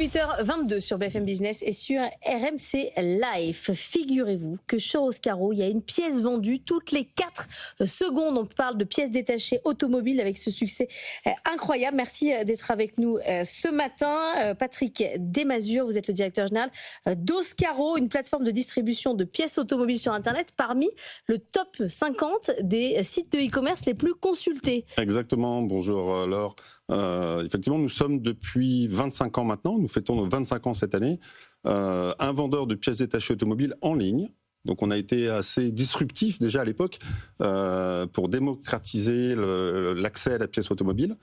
8h22 sur BFM Business et sur RMC Live. Figurez-vous que chez Oscaro, il y a une pièce vendue toutes les 4 secondes. On parle de pièces détachées automobiles avec ce succès incroyable. Merci d'être avec nous ce matin. Patrick Desmazures, vous êtes le directeur général d'Oscaro, une plateforme de distribution de pièces automobiles sur Internet parmi le top 50 des sites de e-commerce les plus consultés. Exactement, bonjour Laure. Effectivement, nous sommes depuis 25 ans maintenant, nous fêtons nos 25 ans cette année, un vendeur de pièces détachées automobiles en ligne. Donc on a été assez disruptif déjà à l'époque pour démocratiser l'accès à la pièce automobile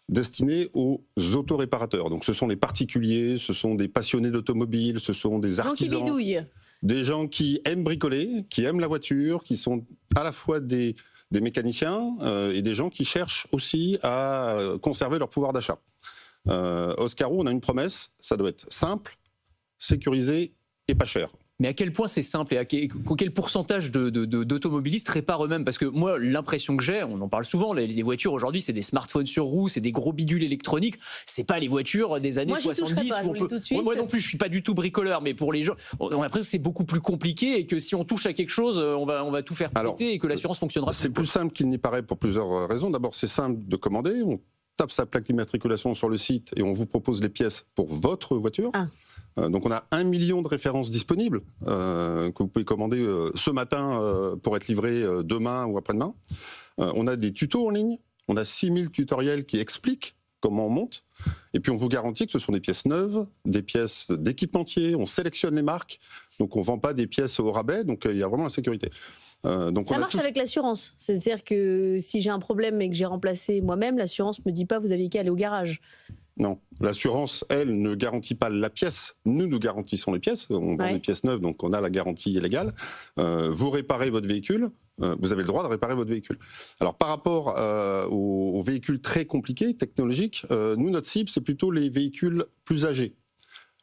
destinée aux autoréparateurs. Donc ce sont les particuliers, ce sont des passionnés d'automobile, ce sont des artisans. Gens qui bidouillent. Des gens qui aiment bricoler, qui aiment la voiture, qui sont à la fois des mécaniciens et des gens qui cherchent aussi à conserver leur pouvoir d'achat. Oscaro, on a une promesse, ça doit être simple, sécurisé et pas cher. Mais à quel point c'est simple et à quel pourcentage d'automobilistes réparent eux-mêmes? Parce que moi, l'impression que j'ai, on en parle souvent, les voitures aujourd'hui, c'est des smartphones sur roues, c'est des gros bidules électroniques, c'est pas les voitures des années 70 où on peut... Moi non plus, je suis pas du tout bricoleur, mais pour les gens, on a l'impression que c'est beaucoup plus compliqué et que si on touche à quelque chose, on va tout faire péter et que l'assurance fonctionnera. C'est plus simple qu'il n'y paraît pour plusieurs raisons. D'abord, c'est simple de commander, on tape sa plaque d'immatriculation sur le site et on vous propose les pièces pour votre voiture. Donc on a 1 million de références disponibles que vous pouvez commander ce matin pour être livré demain ou après-demain. On a des tutos en ligne, on a 6000 tutoriels qui expliquent comment on monte. Et puis on vous garantit que ce sont des pièces neuves, des pièces d'équipementier, on sélectionne les marques, donc on ne vend pas des pièces au rabais, donc il y a vraiment la sécurité. Donc ça marche avec l'assurance, c'est-à-dire que si j'ai un problème et que j'ai remplacé moi-même, l'assurance ne me dit pas vous aviez qu'à aller au garage. Non, l'assurance, elle, ne garantit pas la pièce. Nous garantissons les pièces. On vend des pièces neuves, donc on a la garantie légale. Vous réparez votre véhicule, vous avez le droit de réparer votre véhicule. Alors, par rapport aux véhicules très compliqués, technologiques, nous, notre cible, c'est plutôt les véhicules plus âgés.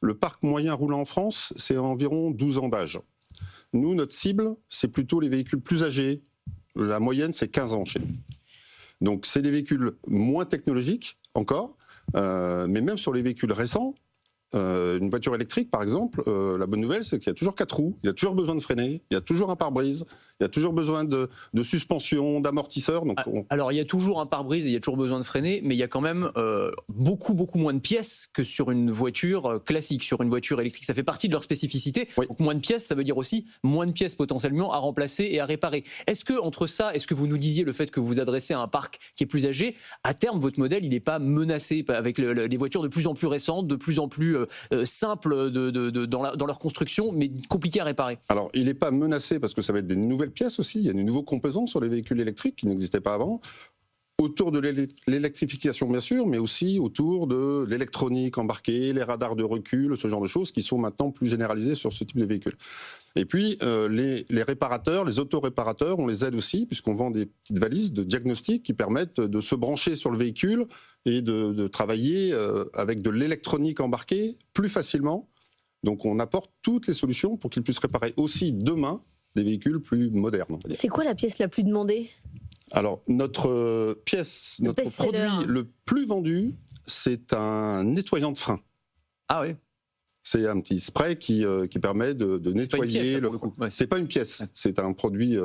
Le parc moyen roulant en France, c'est environ 12 ans d'âge. Nous, notre cible, c'est plutôt les véhicules plus âgés. La moyenne, c'est 15 ans chez nous. Donc, c'est des véhicules moins technologiques, encore. Mais même sur les véhicules récents, une voiture électrique par exemple, la bonne nouvelle c'est qu'il y a toujours 4 roues, il y a toujours besoin de freiner, il y a toujours un pare-brise, il y a toujours besoin de suspension, d'amortisseur. Donc alors il y a toujours un pare-brise et il y a toujours besoin de freiner, mais il y a quand même beaucoup moins de pièces que sur une voiture classique, sur une voiture électrique. Ça fait partie de leur spécificité. Oui. Donc moins de pièces, ça veut dire aussi moins de pièces potentiellement à remplacer et à réparer. Est-ce que entre ça, est-ce que vous nous disiez le fait que vous vous adressez à un parc qui est plus âgé, à terme votre modèle il n'est pas menacé avec les voitures de plus en plus récentes, de plus en plus simples dans leur construction, mais compliquées à réparer? Alors il n'est pas menacé parce que ça va être des nouvelles pièces aussi, il y a des nouveaux composants sur les véhicules électriques qui n'existaient pas avant, autour de l'électrification bien sûr, mais aussi autour de l'électronique embarquée, les radars de recul, ce genre de choses qui sont maintenant plus généralisées sur ce type de véhicules. Et puis les réparateurs, les autoréparateurs, on les aide aussi puisqu'on vend des petites valises de diagnostic qui permettent de se brancher sur le véhicule et de travailler avec de l'électronique embarquée plus facilement. Donc on apporte toutes les solutions pour qu'ils puissent réparer aussi demain des véhicules plus modernes. C'est quoi la pièce la plus demandée? Alors, notre produit le plus vendu, c'est un nettoyant de frein. Ah oui. C'est un petit spray qui permet de nettoyer. C'est pas une pièce, c'est un produit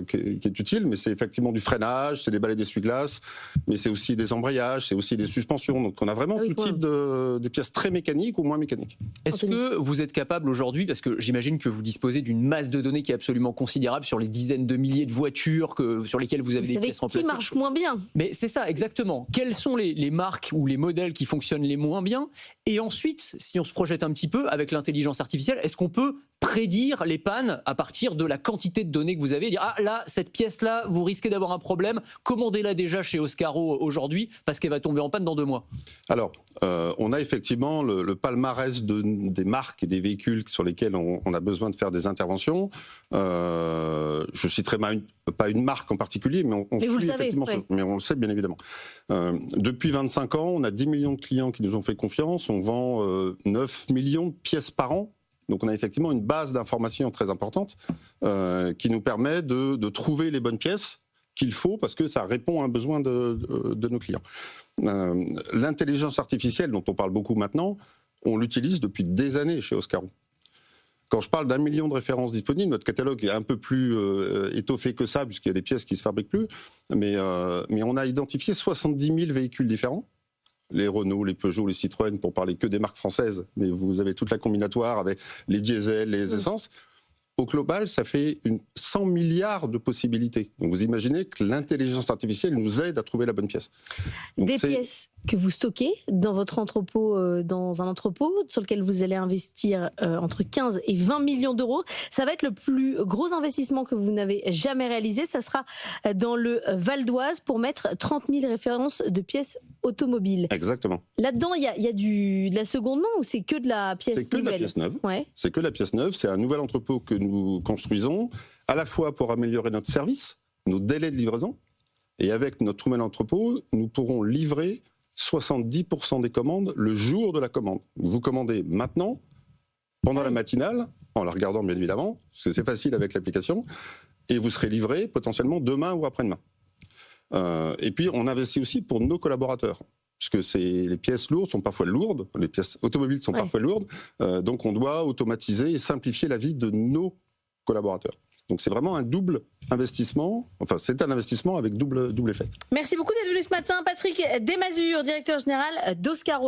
qui est utile, mais c'est effectivement du freinage, c'est des balais d'essuie-glace, mais c'est aussi des embrayages, c'est aussi des suspensions. Donc on a vraiment tout type de pièces très mécaniques ou moins mécaniques. Est-ce que vous êtes capable aujourd'hui, parce que j'imagine que vous disposez d'une masse de données qui est absolument considérable sur les dizaines de milliers de voitures sur lesquelles vous avez des pièces remplacées. Qui marche moins bien? Mais c'est ça, exactement. Quelles sont les marques ou les modèles qui fonctionnent les moins bien? Et ensuite, si on se projette un petit peu avec l'intelligence artificielle, est-ce qu'on peut prédire les pannes à partir de la quantité de données que vous avez, dire ah là cette pièce là vous risquez d'avoir un problème, commandez-la déjà chez Oscaro aujourd'hui parce qu'elle va tomber en panne dans 2 mois? Alors on a effectivement le palmarès des marques et des véhicules sur lesquels on a besoin de faire des interventions. Je citerai pas une marque en particulier, mais on suit effectivement mais on le sait bien évidemment. Depuis 25 ans, on a 10 millions de clients qui nous ont fait confiance, on vend 9 millions de pièces par an. Donc on a effectivement une base d'informations très importante qui nous permet de trouver les bonnes pièces qu'il faut parce que ça répond à un besoin de nos clients. L'intelligence artificielle dont on parle beaucoup maintenant on l'utilise depuis des années chez Oscaro. Quand je parle d'1 million de références disponibles, notre catalogue est un peu plus étoffé que ça, puisqu'il y a des pièces qui ne se fabriquent plus, mais on a identifié 70 000 véhicules différents. Les Renault, les Peugeot, les Citroën, pour parler que des marques françaises, mais vous avez toute la combinatoire avec les diesels, les essences. Au global, ça fait 100 milliards de possibilités. Donc vous imaginez que l'intelligence artificielle nous aide à trouver la bonne pièce. Donc des pièces que vous stockez dans votre entrepôt, dans un entrepôt sur lequel vous allez investir entre 15 et 20 millions d'euros. Ça va être le plus gros investissement que vous n'avez jamais réalisé. Ça sera dans le Val d'Oise pour mettre 30 000 références de pièces automobiles. Exactement. Là-dedans, il y a de la seconde main ou c'est que de la pièce nouvelle ? C'est que de la pièce neuve. Ouais. C'est que de la pièce neuve. C'est un nouvel entrepôt que nous construisons, à la fois pour améliorer notre service, nos délais de livraison, et avec notre nouvel entrepôt, nous pourrons livrer 70% des commandes le jour de la commande. Vous commandez maintenant, pendant la matinale, en la regardant bien évidemment, parce que c'est facile avec l'application, et vous serez livré potentiellement demain ou après-demain. Et puis on investit aussi pour nos collaborateurs, puisque les pièces lourdes sont parfois lourdes, les pièces automobiles sont parfois lourdes, donc on doit automatiser et simplifier la vie de nos collaborateurs. Donc c'est vraiment un double investissement, enfin c'est un investissement avec double effet. Merci beaucoup d'être venu ce matin, Patrick Desmazures, directeur général d'Oscaro.